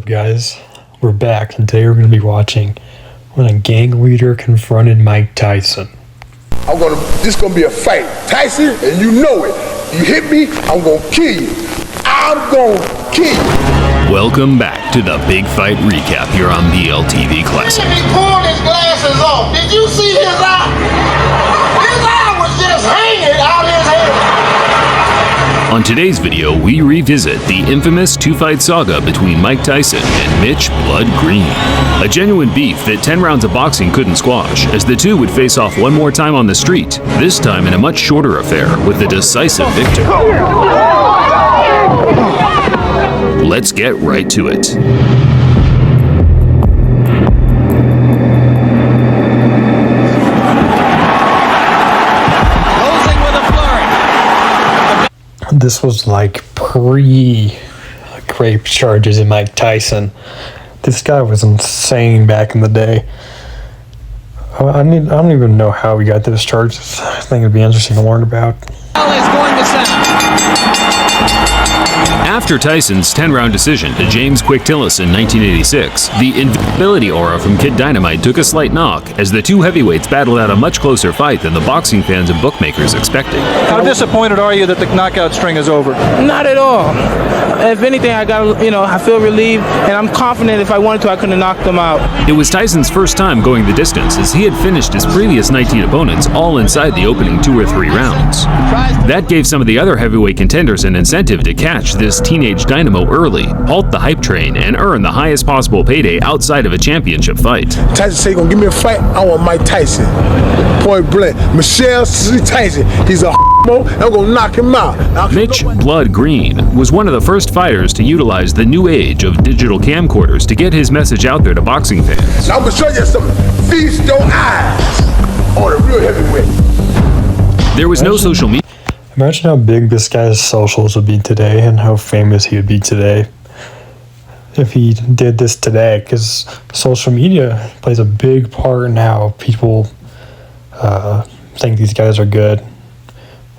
Guys, we're back and today we're going to be watching when a gang leader confronted Mike Tyson. This gonna be a fight. Tyson, and you know it. You hit me, I'm gonna kill you. I'm gonna kill you. Welcome back to the Big Fight Recap here on BLTV Classic. He pulled his glasses off. Did you see his eye? His eye was just hanging out his head. On today's video, we revisit the infamous two-fight saga between Mike Tyson and Mitch Blood Green. A genuine beef that 10 rounds of boxing couldn't squash, as the two would face off one more time on the street, this time in a much shorter affair with a decisive victor. Let's get right to it. This was like pre-rape charges in Mike Tyson. This guy was insane back in the day. I don't even know how he got those charges. I think it'd be interesting to learn about. After Tyson's 10-round decision to James Quick Tillis in 1986, the invincibility aura from Kid Dynamite took a slight knock as the two heavyweights battled out a much closer fight than the boxing fans and bookmakers expected. How disappointed are you that the knockout string is over? Not at all. If anything, I feel relieved, and I'm confident if I wanted to, I could have knocked them out. It was Tyson's first time going the distance, as he had finished his previous 19 opponents all inside the opening 2 or 3 rounds. That gave some of the other heavyweight contenders an incentive to catch this teenage dynamo early, halt the hype train, and earn the highest possible payday outside of a championship fight. Tyson said, "Gonna give me a fight? I want Mike Tyson." Point blank. Michelle Tyson. He's a I'm gonna knock him out. Mitch Blood Green was one of the first fighters to utilize the new age of digital camcorders to get his message out there to boxing fans. Now I'm gonna show you something. Feast your eyes on a real heavyweight. There was no social media. Imagine how big this guy's socials would be today and how famous he would be today if he did this today, because social media plays a big part in how people think these guys are good.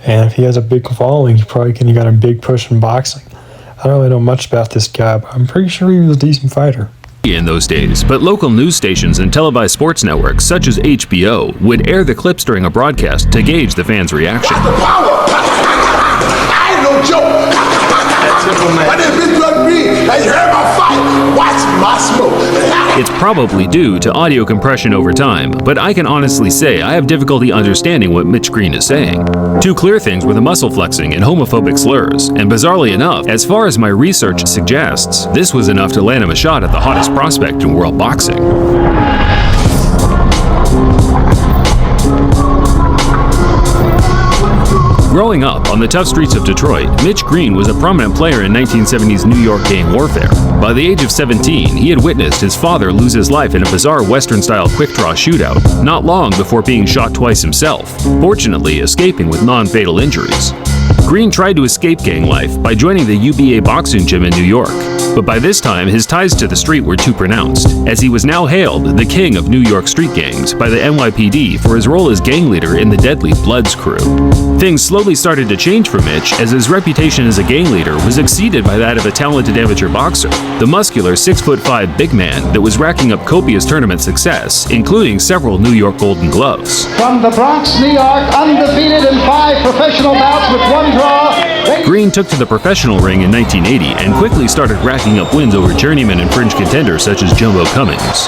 And if he has a big following, he got a big push in boxing. I don't really know much about this guy, but I'm pretty sure he was a decent fighter In those days, but local news stations and televised sports networks such as HBO would air the clips during a broadcast to gauge the fans' reaction. The power! I ain't no joke! My name is Blood Green, and you heard my fight! Watch my smoke! It's probably due to audio compression over time, but I can honestly say I have difficulty understanding what Mitch Green is saying. Two clear things were the muscle flexing and homophobic slurs, and bizarrely enough, as far as my research suggests, this was enough to land him a shot at the hottest prospect in world boxing. Growing up on the tough streets of Detroit, Mitch Green was a prominent player in 1970s New York gang warfare. By the age of 17, he had witnessed his father lose his life in a bizarre Western-style quick-draw shootout, not long before being shot twice himself, fortunately escaping with non-fatal injuries. Green tried to escape gang life by joining the UBA boxing gym in New York, but by this time his ties to the street were too pronounced, as he was now hailed the king of New York street gangs by the NYPD for his role as gang leader in the deadly Bloods crew. Things slowly started to change for Mitch as his reputation as a gang leader was exceeded by that of a talented amateur boxer, the muscular 6'5" big man that was racking up copious tournament success, including several New York Golden Gloves. From the Bronx, New York, undefeated in 5 professional bouts with 1 draw. Green took to the professional ring in 1980 and quickly started racking up wins over journeyman and fringe contenders such as Jumbo Cummings.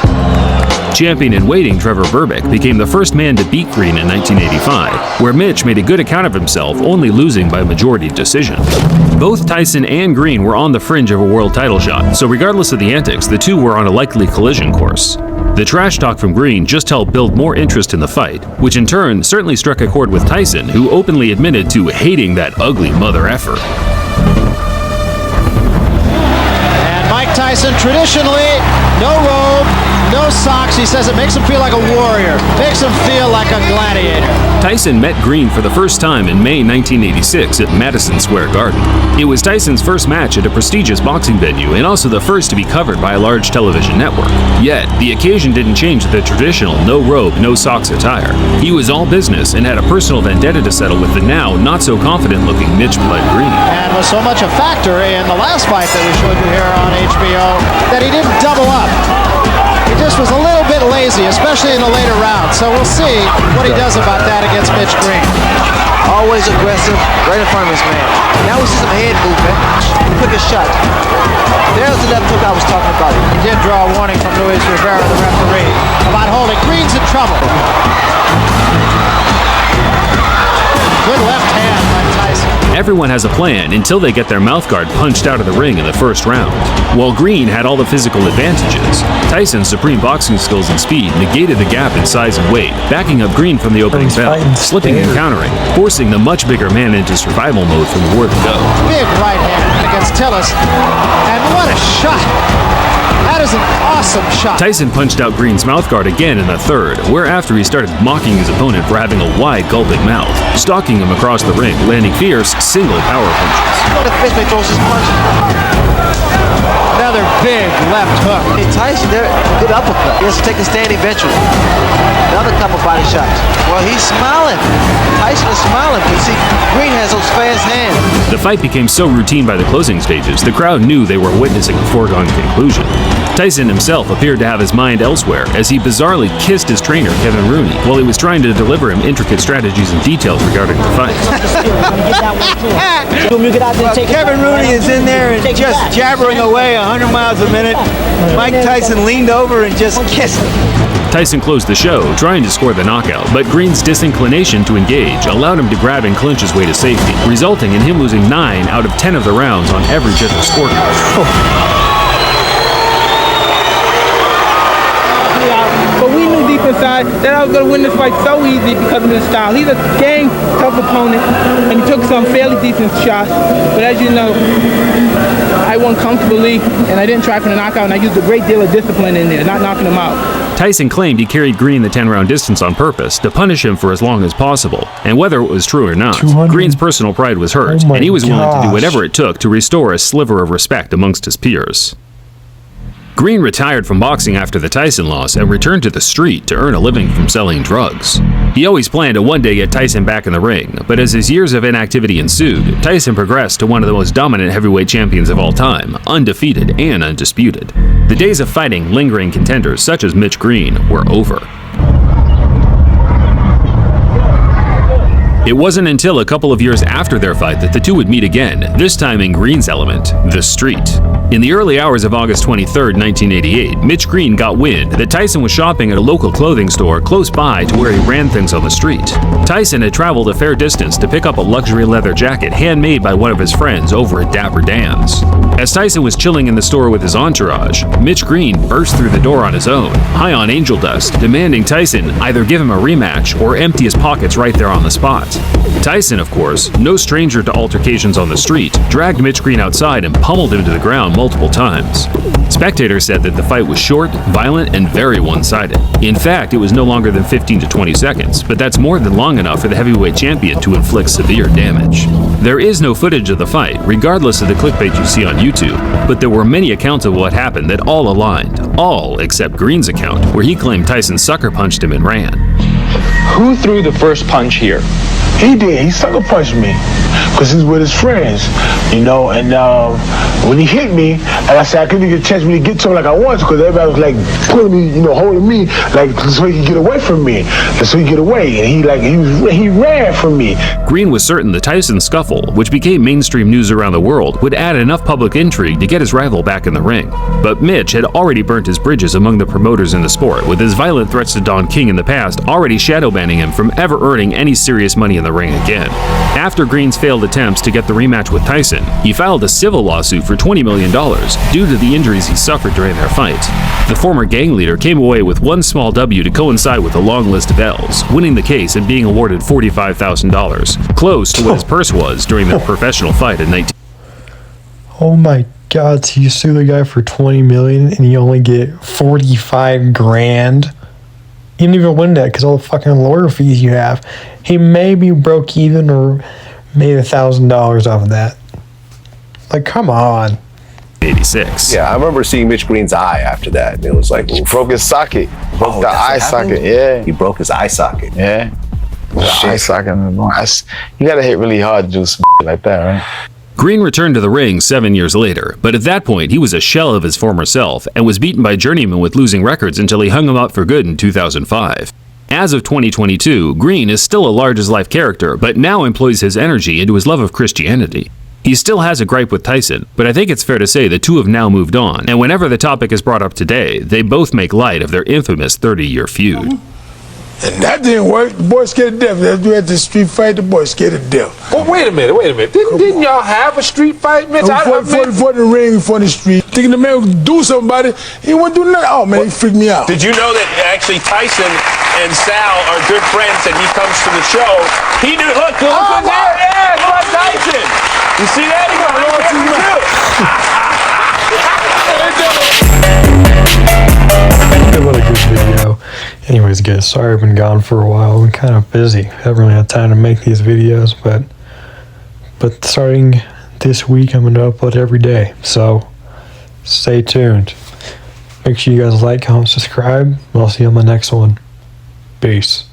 Champion in waiting Trevor Berbick became the first man to beat Green in 1985, where Mitch made a good account of himself, only losing by majority decision. Both Tyson and Green were on the fringe of a world title shot, so regardless of the antics, the two were on a likely collision course. The trash talk from Green just helped build more interest in the fight, which in turn certainly struck a chord with Tyson, who openly admitted to hating that ugly mother effer. And Mike Tyson, traditionally, no robe, No socks. He says it makes him feel like a warrior. Makes him feel like a gladiator. Tyson met Green for the first time in May 1986 at Madison Square Garden. It was Tyson's first match at a prestigious boxing venue and also the first to be covered by a large television network. Yet, the occasion didn't change the traditional no-robe, no-socks attire. He was all business and had a personal vendetta to settle with the now not-so-confident-looking Mitch Blood Green. And was so much a factor in the last fight that we showed you here on HBO that he didn't double up. He just was a little bit lazy, especially in the later rounds. So we'll see what he does about that against Mitch Green. Always aggressive, right in front of his man. Now we see some head movement. Quick a shot. There's the left hook I was talking about. He did draw a warning from Luis Rivera, the referee, about holding. Green's in trouble. Good left hand by Tyson. Everyone has a plan until they get their mouthguard punched out of the ring in the first round. While Green had all the physical advantages, Tyson's supreme boxing skills and speed negated the gap in size and weight, backing up Green from the opening bell, slipping and countering, forcing the much bigger man into survival mode from the word go. Big right hand against Tillis. And what a shot! That is an awesome shot. Tyson punched out Green's mouthguard again in the third, whereafter he started mocking his opponent for having a wide, gulping mouth, stalking him across the ring, landing fierce, single power punches. The fishman throws his punch. Another big left hook. Hey, Tyson there, good uppercut. He has to take a stand eventually. Another couple body shots. Well, he's smiling. Tyson is smiling, but see, Green has those fast hands. The fight became so routine by the closing stages, the crowd knew they were witnessing a foregone conclusion. Tyson himself appeared to have his mind elsewhere as he bizarrely kissed his trainer, Kevin Rooney, while he was trying to deliver him intricate strategies and details regarding the fight. Well, Kevin Rooney is in there and just jabbering away 100 miles a minute. Mike Tyson leaned over and just kissed him. Tyson closed the show, trying to score the knockout, but Green's disinclination to engage allowed him to grab and clinch his way to safety, resulting in him losing 9 out of 10 of the rounds on every gentle scorecard. But we knew deep inside that I was going to win this fight so easy because of his style. He's a gang, tough opponent, and he took some fairly decent shots. But as you know, I won comfortably, and I didn't try for the knockout, and I used a great deal of discipline in there, not knocking him out. Tyson claimed he carried Green the 10-round distance on purpose to punish him for as long as possible, and whether it was true or not, Green's personal pride was hurt, and he was willing to do whatever it took to restore a sliver of respect amongst his peers. Green retired from boxing after the Tyson loss and returned to the street to earn a living from selling drugs. He always planned to one day get Tyson back in the ring, but as his years of inactivity ensued, Tyson progressed to one of the most dominant heavyweight champions of all time, undefeated and undisputed. The days of fighting lingering contenders such as Mitch Green were over. It wasn't until a couple of years after their fight that the two would meet again, this time in Green's element, the street. In the early hours of August 23, 1988, Mitch Green got wind that Tyson was shopping at a local clothing store close by to where he ran things on the street. Tyson had traveled a fair distance to pick up a luxury leather jacket handmade by one of his friends over at Dapper Dan's. As Tyson was chilling in the store with his entourage, Mitch Green burst through the door on his own, high on angel dust, demanding Tyson either give him a rematch or empty his pockets right there on the spot. Tyson, of course, no stranger to altercations on the street, dragged Mitch Green outside and pummeled him to the ground multiple times. Spectators said that the fight was short, violent, and very one-sided. In fact, it was no longer than 15 to 20 seconds, but that's more than long enough for the heavyweight champion to inflict severe damage. There is no footage of the fight, regardless of the clickbait you see on YouTube, but there were many accounts of what happened that all aligned, all except Green's account, where he claimed Tyson sucker punched him and ran. Who threw the first punch here? He did. He sucker punched me because he's with his friends, you know. And when he hit me, and I said I couldn't get a chance to get to him like I wanted because everybody was like pulling me, you know, holding me like so he could get away from me, so he could get away. And he ran from me. Green was certain the Tyson scuffle, which became mainstream news around the world, would add enough public intrigue to get his rival back in the ring. But Mitch had already burnt his bridges among the promoters in the sport, with his violent threats to Don King in the past already shadow banning him from ever earning any serious money in the ring again. After Green's failed attempts to get the rematch with Tyson, he filed a civil lawsuit for $20 million due to the injuries he suffered during their fight. The former gang leader came away with one small W to coincide with a long list of L's, winning the case and being awarded $45,000, close to what his purse was during their professional fight in 19... Oh my God, so you sue the guy for $20 million and you only get $45,000. You didn't even win that because all the fucking lawyer fees you have. He maybe broke even or made $1,000 off of that. Like, come on. 86. Yeah, I remember seeing Mitch Green's eye after that. And it was like, he broke his socket. Broke the eye socket. Yeah. He broke his eye socket. Yeah. The eye socket. You gotta hit really hard to do some like that, right? Green returned to the ring 7 years later, but at that point he was a shell of his former self and was beaten by journeymen with losing records until he hung him up for good in 2005. As of 2022, Green is still a large-as-life character, but now employs his energy into his love of Christianity. He still has a gripe with Tyson, but I think it's fair to say the two have now moved on, and whenever the topic is brought up today, they both make light of their infamous 30-year feud. And that didn't work. The boy scared to death. Let's do at the street fight. The boy scared to death. Well, wait a minute. Didn't y'all have a street fight, Mitch? For the ring, for the street. Thinking the man would do something about it. He wouldn't do nothing. Oh, man, he freaked me out. Did you know that actually Tyson and Sal are good friends and he comes to the show? He knew, look what's there. Yeah, it's like Tyson. You see that? He got What a good video. Anyways, guys, sorry I've been gone for a while. I'm kind of busy. I haven't really had time to make these videos, but starting this week, I'm going to upload every day. So stay tuned. Make sure you guys like, comment, subscribe. I'll see you on the next one. Peace.